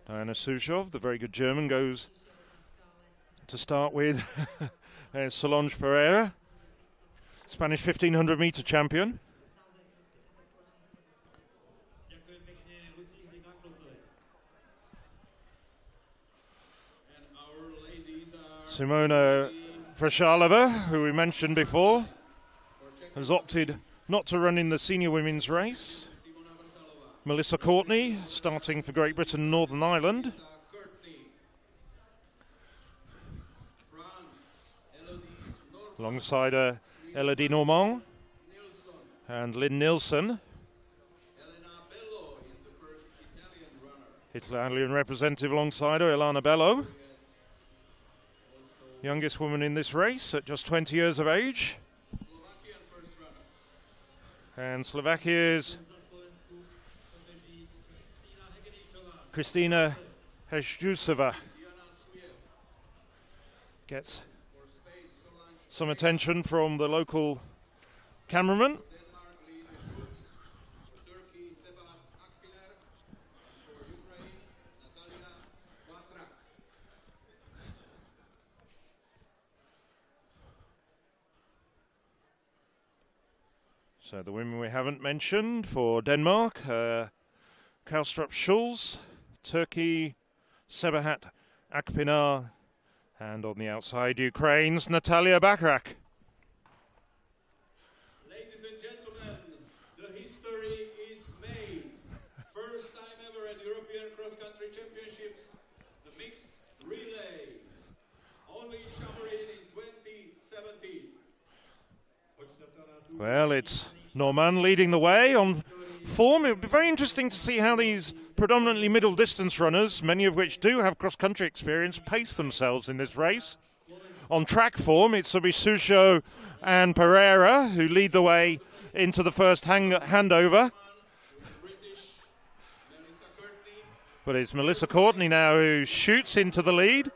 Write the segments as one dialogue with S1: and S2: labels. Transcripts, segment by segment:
S1: Diana Sushov, the very good German, goes to start with. Solange Pereira, Spanish 1500 meter champion. Simona Vršálova, who we mentioned before, has opted not to run in the senior women's race. Melissa Courtney, starting for Great Britain and Northern Ireland. Alongside Elodie Normand and Lynn Nilsson. Italian representative alongside her, Elana Bello. Youngest woman in this race at just 20 years of age. And Slovakia's Kristina Hejusova gets some attention from the local cameraman. So the women we haven't mentioned for Denmark, Kaustrup Schulz, Turkey, Sebahat Akpinar, and on the outside, Ukraine's Natalia Bakrak.
S2: Ladies and gentlemen, the history is made. First time ever at European Cross-Country Championships, the mixed relay. Only in Samorin in 2017.
S1: Well, it's Normand leading the way on form. It would be very interesting to see how these predominantly middle distance runners, many of which do have cross-country experience, pace themselves in this race. On track form, it's Sushov and Pereira who lead the way into the first handover. But it's Melissa Courtney now who shoots into the lead.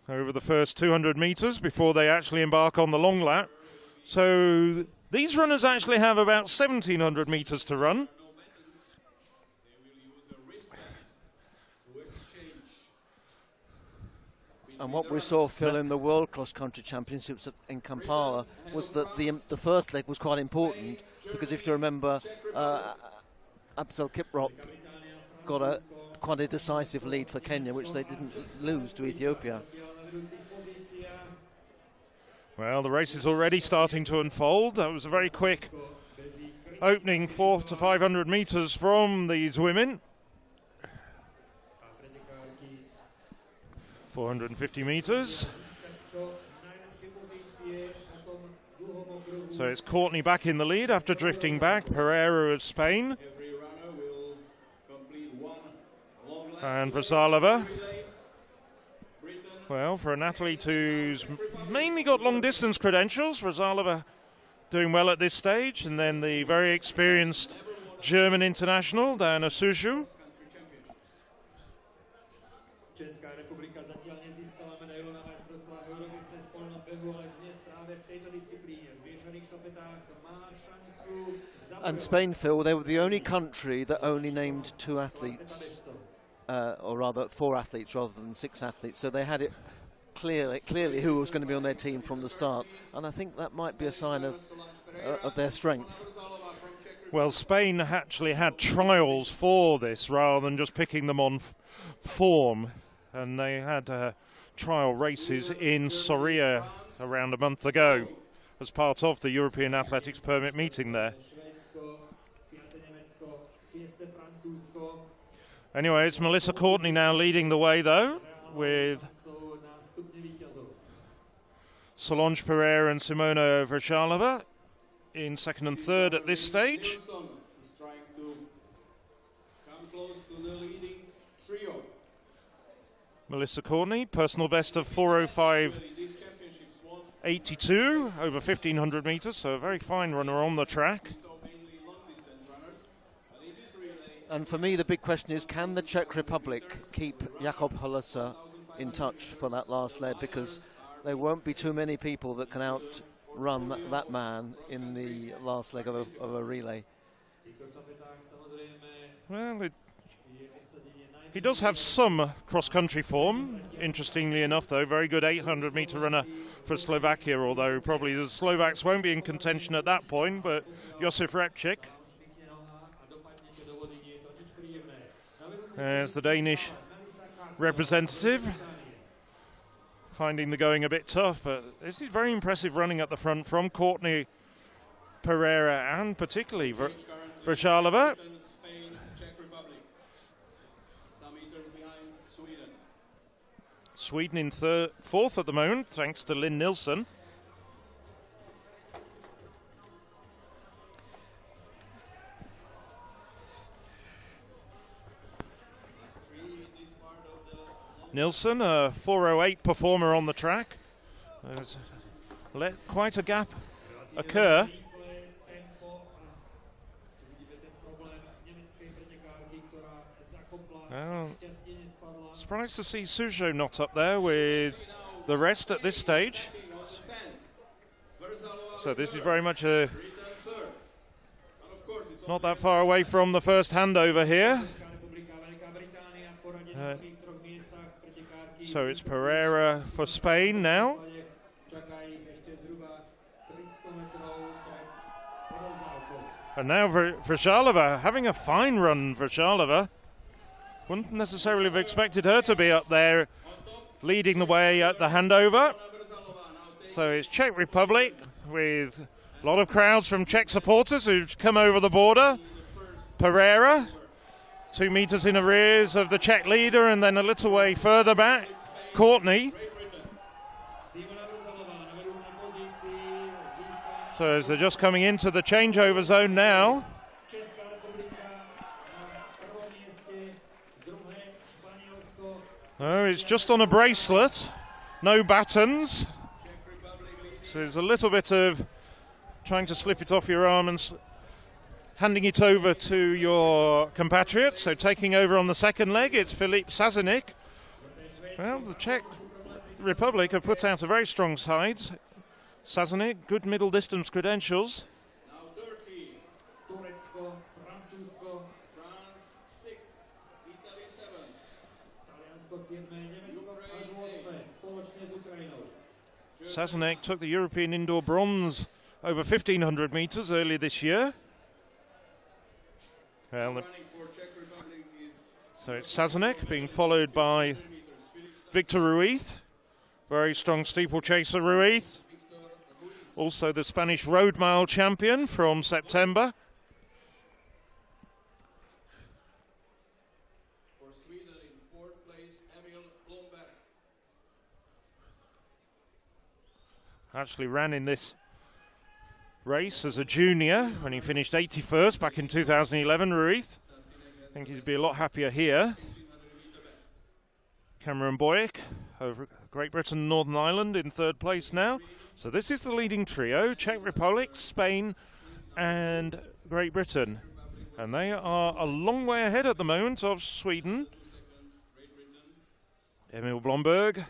S1: Over the first 200 meters before they actually embark on the long lap. So these runners actually have about 1,700 meters to run.
S3: And what we saw, Phil, in the World Cross Country Championships in Kampala was that the first leg was quite important, because if you remember, Absel Kiprop got quite a decisive lead for Kenya, which they didn't lose to Ethiopia.
S1: Well, the race is already starting to unfold. That was a very quick opening 400 to 500 meters from these women. 450 meters. So it's Courtney back in the lead after drifting back. Pereira of Spain. And Vršálova. Well, for an athlete who's mainly got long-distance credentials, Vršálova doing well at this stage. And then the very experienced German international, Diana Sushov.
S3: And Spain, Phil, they were the only country that only named 2 athletes. Or rather 4 athletes rather than 6 athletes, so they had it clearly who was going to be on their team from the start, and I think that might be a sign of their strength.
S1: Well, Spain actually had trials for this rather than just picking them on form, and they had trial races in Soria around a month ago as part of the European Athletics Permit meeting there. Anyway, it's Melissa Courtney now leading the way, though, with Solange Pereira and Simona Vršálova in second and third at this stage. Melissa Courtney, personal best of 4:05.82 over 1,500 meters, so a very fine runner on the track.
S3: And for me, the big question is, can the Czech Republic keep Jakob Holasa in touch for that last leg? Because there won't be too many people that can outrun that man in the last leg of a relay.
S1: Well, he does have some cross-country form, interestingly enough, though. Very good 800-metre runner for Slovakia, although probably the Slovaks won't be in contention at that point, but Josef Repčík. There's the Danish representative, finding the going a bit tough, but this is very impressive running at the front from Courtney, Pereira, and particularly Vršálova. Sweden in fourth at the moment, thanks to Lynn Nilsson. Nilsson, a 4:08 performer on the track, has let quite a gap occur. Well, surprised to see Sujo not up there with the rest at this stage. So this is very much not that far away from the first handover here. So it's Pereira for Spain now. And now Vršálova, having a fine run, Vršálova. Wouldn't necessarily have expected her to be up there leading the way at the handover. So it's Czech Republic with a lot of crowds from Czech supporters who've come over the border. Pereira, 2 meters in arrears of the Czech leader, and then a little way further back, Courtney. So as they're just coming into the changeover zone now. Oh, it's just on a bracelet, no battens. So there's a little bit of trying to slip it off your arm and handing it over to your compatriot. So taking over on the second leg, it's Filip Sazeník. Well, the Czech Republic have put out a very strong side. Sazeník, good middle distance credentials.
S2: Now Turkey, Turecko, Francouzsko, France 6th, Italy 7th, Taliansko 7th, Německo až 8th, společně s Ukrajinou.
S1: Sazeník took the European indoor bronze over 1,500 meters earlier this year. Well, so it's Sazeník being followed by Victor Ruiz, very strong steeplechaser Ruiz. Also the Spanish road mile champion from September.
S2: For Sweden in 4th place, Emil Blomberg.
S1: Actually ran in this race as a junior when he finished 81st back in 2011, Ruiz. I think he'd be a lot happier here. Cameron Boyek over Great Britain, Northern Ireland in 3rd place now. So this is the leading trio, Czech Republic, Spain and Great Britain. And they are a long way ahead at the moment of Sweden. Emil Blomberg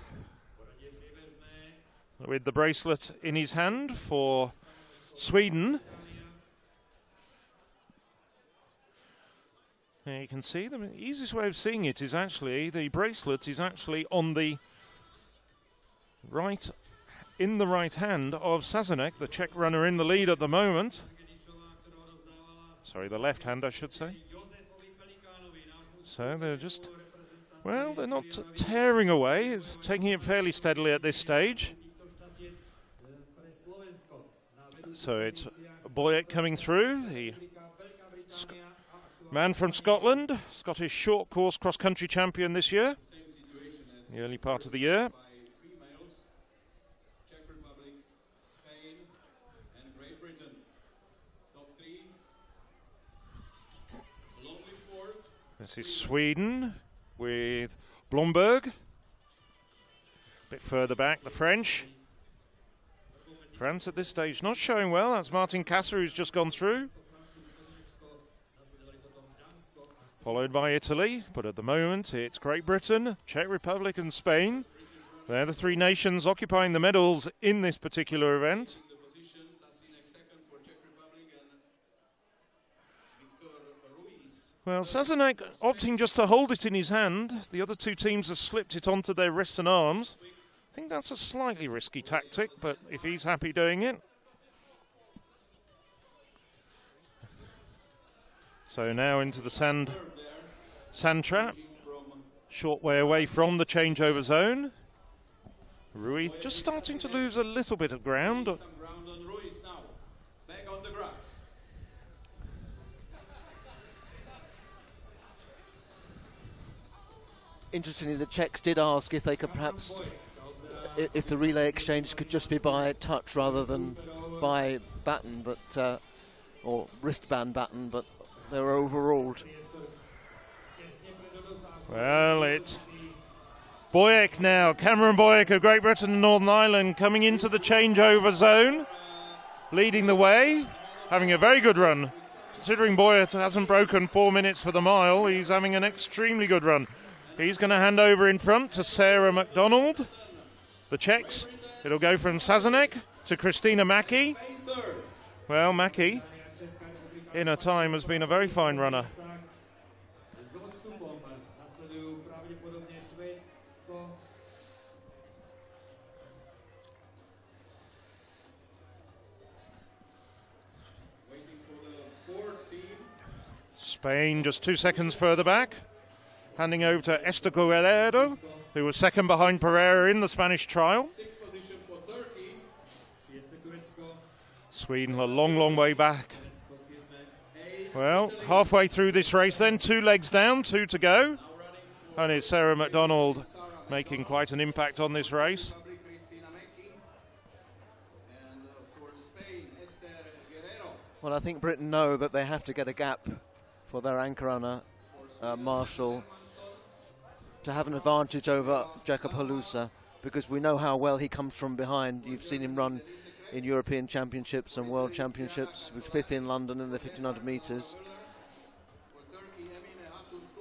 S1: with the bracelet in his hand for Sweden. There you can see the easiest way of seeing it is actually the bracelet is actually on the right, in the right hand of Sazeník, the Czech runner in the lead at the moment. Sorry, the left hand I should say. So they're just, well, they're not tearing away. It's taking it fairly steadily at this stage. So it's Boyek coming through, the man from Scotland, Scottish short course cross-country champion this year, the early part of the year.
S2: Czech Republic, Spain and Great Britain. Top 3. Lonely 4th.
S1: This is Sweden with Blomberg. A bit further back, the French. France at this stage not showing well. That's Martin Kasser who's just gone through. Followed by Italy, but at the moment it's Great Britain, Czech Republic and Spain. They're the 3 nations occupying the medals in this particular event. Well, Sazanek opting just to hold it in his hand. The other two teams have slipped it onto their wrists and arms. I think that's a slightly risky tactic, but if he's happy doing it. So now into the sand trap. Short way away from the changeover zone. Ruiz just starting to lose a little bit of ground.
S3: Interestingly, the Czechs did ask if they could perhaps, if the relay exchange could just be by touch rather than by baton, but or wristband baton, but they were overruled.
S1: Well, it's Boyek now, Cameron Boyek of Great Britain and Northern Ireland coming into the changeover zone, leading the way, having a very good run. Considering Boyek hasn't broken 4 minutes for the mile, he's having an extremely good run. He's going to hand over in front to Sarah McDonald. The Czechs, it'll go from Sazanek to Christina Mackie. Well, Mackie, in her time, has been a very fine runner. Spain just 2 seconds further back. Handing over to Esther Guerrero, who was second behind Pereira in the Spanish trial. Sweden a long, long way back. Well, halfway through this race then, 2 legs down, 2 to go. And it's Sarah McDonald making quite an impact on this race.
S3: Well, I think Britain know that they have to get a gap for their anchor runner, Marshall, to have an advantage over Jakob Halusa, because we know how well he comes from behind. You've seen him run in European Championships and World Championships. He was 5th in London in the 1500 metres.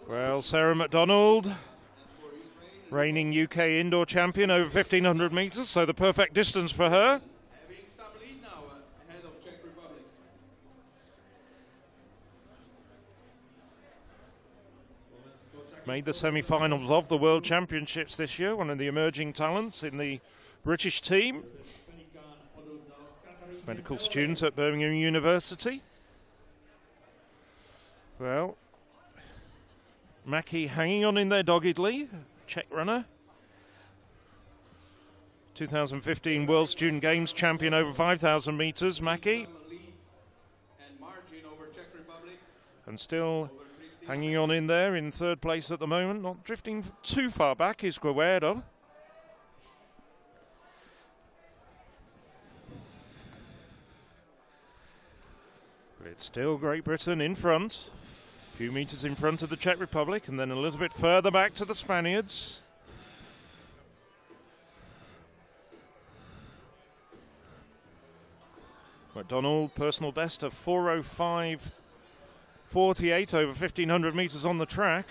S1: Well, Sarah McDonald, reigning UK indoor champion over 1500 metres, so the perfect distance for her. Made the semi-finals of the World Championships this year, one of the emerging talents in the British team. Medical student at Birmingham University. Well, Mackie hanging on in there doggedly, Czech runner. 2015 World Student Games champion over 5,000 metres, Mackie. And still hanging on in there in 3rd place at the moment, not drifting too far back is Guerrero. But it's still Great Britain in front, a few metres in front of the Czech Republic, and then a little bit further back to the Spaniards. McDonald, personal best of 4:05.48 over 1,500 metres on the track.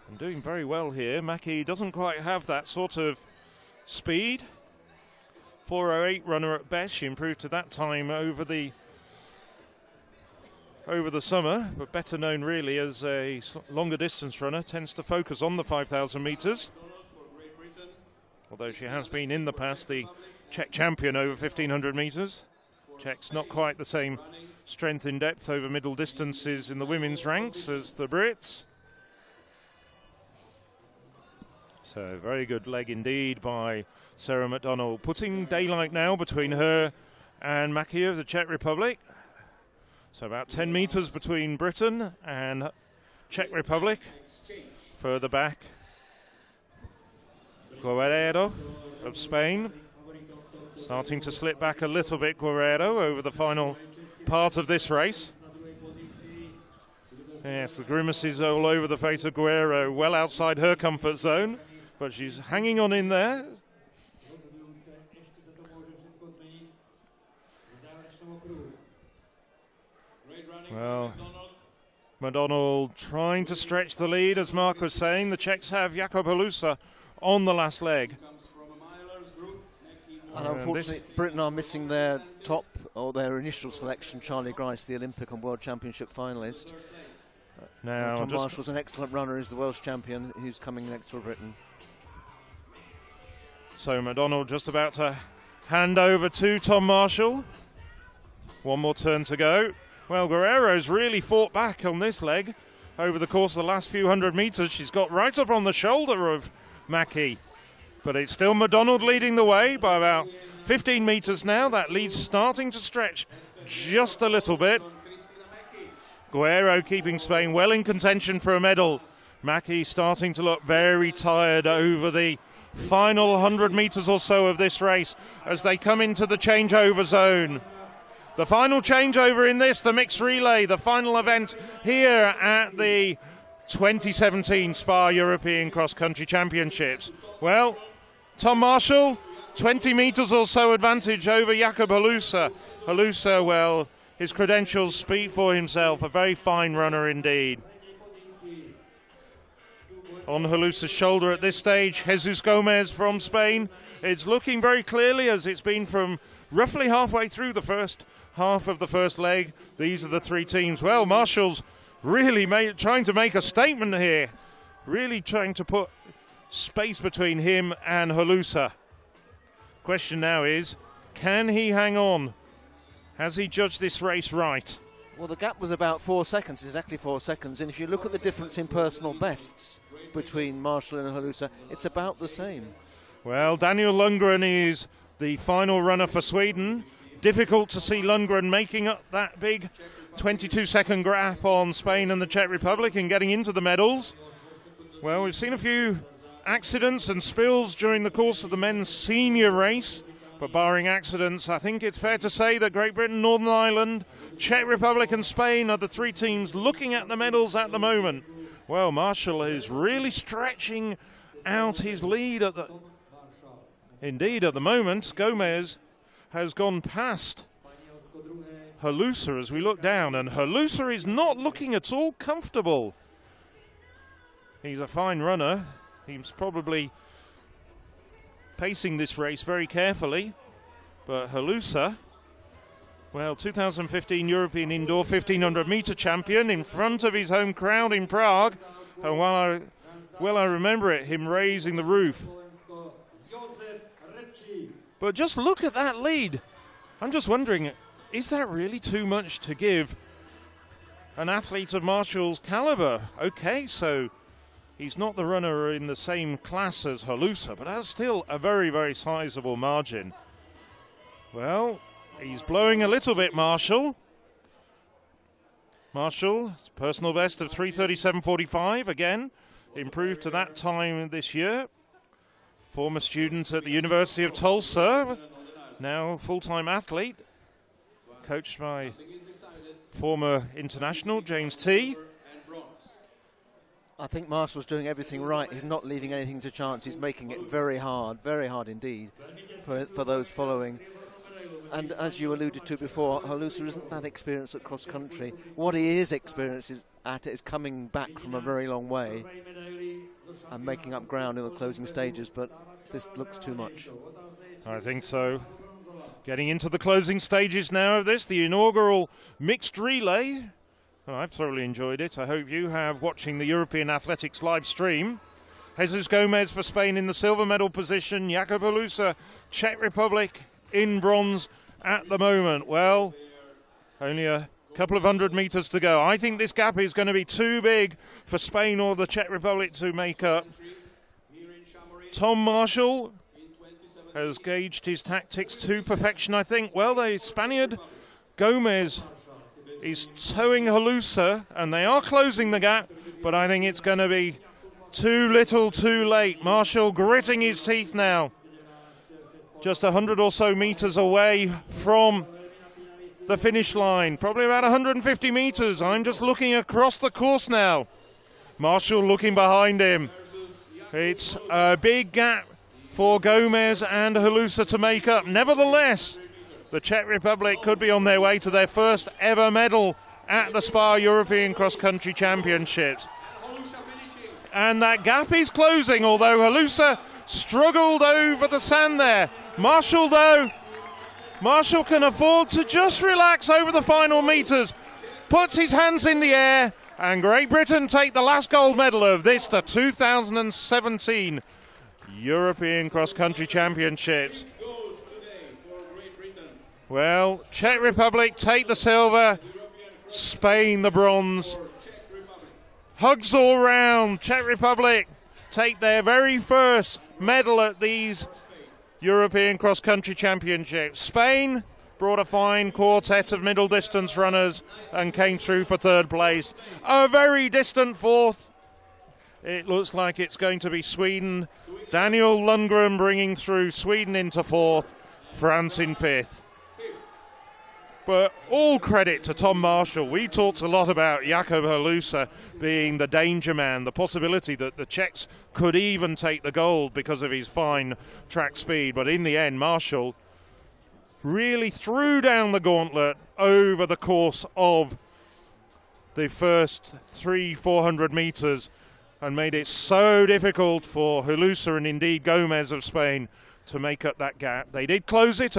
S1: And doing very well here. Mackie doesn't quite have that sort of speed. 4:08 runner at best. She improved to that time over the summer, but better known really as a longer distance runner. Tends to focus on the 5,000 metres. Although she has been in the past the Czech champion over 1,500 metres. Czechs not quite the same strength in depth over middle distances in the women's ranks as the Brits. So very good leg indeed by Sarah McDonald, putting daylight now between her and Mackie of the Czech Republic. So about 10 metres between Britain and Czech Republic. Further back, Guerrero of Spain, starting to slip back a little bit, Guerrero, over the final part of this race. Yes, the grimaces all over the face of Guerrero, well outside her comfort zone, but she's hanging on in there. Well, McDonald trying to stretch the lead, as Mark was saying. The Czechs have Jakob Halusa on the last leg.
S3: And unfortunately, Britain are missing their top, or their initial selection, Charlie Grice, the Olympic and World Championship finalist.
S1: Now,
S3: Tom Marshall's an excellent runner, is the Welsh champion, who's coming next for Britain.
S1: So McDonald just about to hand over to Tom Marshall. One more turn to go. Well, Guerrero's really fought back on this leg over the course of the last few hundred metres. She's got right up on the shoulder of Mackie. But it's still McDonald leading the way by about 15 metres now. That lead's starting to stretch just a little bit. Guerrero keeping Spain well in contention for a medal. Mackie starting to look very tired over the final 100 metres or so of this race as they come into the changeover zone. The final changeover in this, the mixed relay, the final event here at the 2017 Spa European Cross Country Championships. Well, Tom Marshall, 20 metres or so advantage over Jakob Halusa. Halusa, well, his credentials speak for himself, a very fine runner indeed. On Halusa's shoulder at this stage, Jesus Gomez from Spain. It's looking very clearly, as it's been from roughly halfway through the first half of the first leg. These are the three teams. Well, Marshall's really trying to make a statement here, really trying to put space between him and Halusa. Question now is, can he hang on? Has he judged this race right?
S3: Well, the gap was about 4 seconds, exactly 4 seconds, and if you look at the difference in personal bests between Marshall and Halusa, it's about the same.
S1: Well, Daniel Lundgren is the final runner for Sweden. Difficult to see Lundgren making up that big 22-second gap on Spain and the Czech Republic and getting into the medals. Well, we've seen a few accidents and spills during the course of the men's senior race, but barring accidents, I think it's fair to say that Great Britain, Northern Ireland, Czech Republic and Spain are the three teams looking at the medals at the moment. Well, Marshall is really stretching out his lead at the moment. Gomez has gone past Halusa as we look down, and Halusa is not looking at all comfortable. He's a fine runner. He's probably pacing this race very carefully, but Halusa, well, 2015 European Indoor 1500 metre champion in front of his home crowd in Prague, and while I remember it, him raising the roof. But just look at that lead. I'm just wondering, is that really too much to give an athlete of Marshall's calibre? Okay, so he's not the runner in the same class as Halusa, but that's still a very, very sizable margin. Well, he's blowing a little bit, Marshall. Marshall, personal best of 3:37.45 again, improved to that time this year. Former student at the University of Tulsa, now full-time athlete, coached by former international James T.
S3: I think Marshall's doing everything right. He's not leaving anything to chance. He's making it very hard indeed for those following. And as you alluded to before, Halusa isn't that experienced at cross-country. What he is experienced at is coming back from a very long way and making up ground in the closing stages, but this looks too much.
S1: I think so. Getting into the closing stages now of this, the inaugural mixed relay. Oh, I've thoroughly enjoyed it. I hope you have, watching the European Athletics live stream. Jesus Gomez for Spain in the silver medal position. Jakob Halusa, Czech Republic, in bronze at the moment. Well, only a couple of 100 metres to go. I think this gap is going to be too big for Spain or the Czech Republic to make up. Tom Marshall has gauged his tactics to perfection, I think. Well, the Spaniard Gomez is towing Halusa, and they are closing the gap, but I think it's going to be too little too late. Marshall gritting his teeth now. Just 100 or so metres away from the finish line. Probably about 150 metres. I'm just looking across the course now. Marshall looking behind him. It's a big gap for Gomez and Halusa to make up. Nevertheless, the Czech Republic could be on their way to their first ever medal at the Spa European Cross Country Championships. And that gap is closing, although Halusa struggled over the sand there. Marshall, though, Marshall can afford to just relax over the final metres. Puts his hands in the air, and Great Britain take the last gold medal of this, the 2017 European Cross Country Championships. Well, Czech Republic take the silver, Spain the bronze. Hugs all round. Czech Republic take their very first medal at these European Cross Country Championships. Spain brought a fine quartet of middle distance runners and came through for third place. A very distant fourth. It looks like it's going to be Sweden. Daniel Lundgren bringing through Sweden into fourth, France in fifth. But all credit to Tom Marshall. We talked a lot about Jakub Halusa being the danger man, the possibility that the Czechs could even take the gold because of his fine track speed. But in the end, Marshall really threw down the gauntlet over the course of the first 300-400 metres and made it so difficult for Halusa and indeed Gomez of Spain to make up that gap. They did close it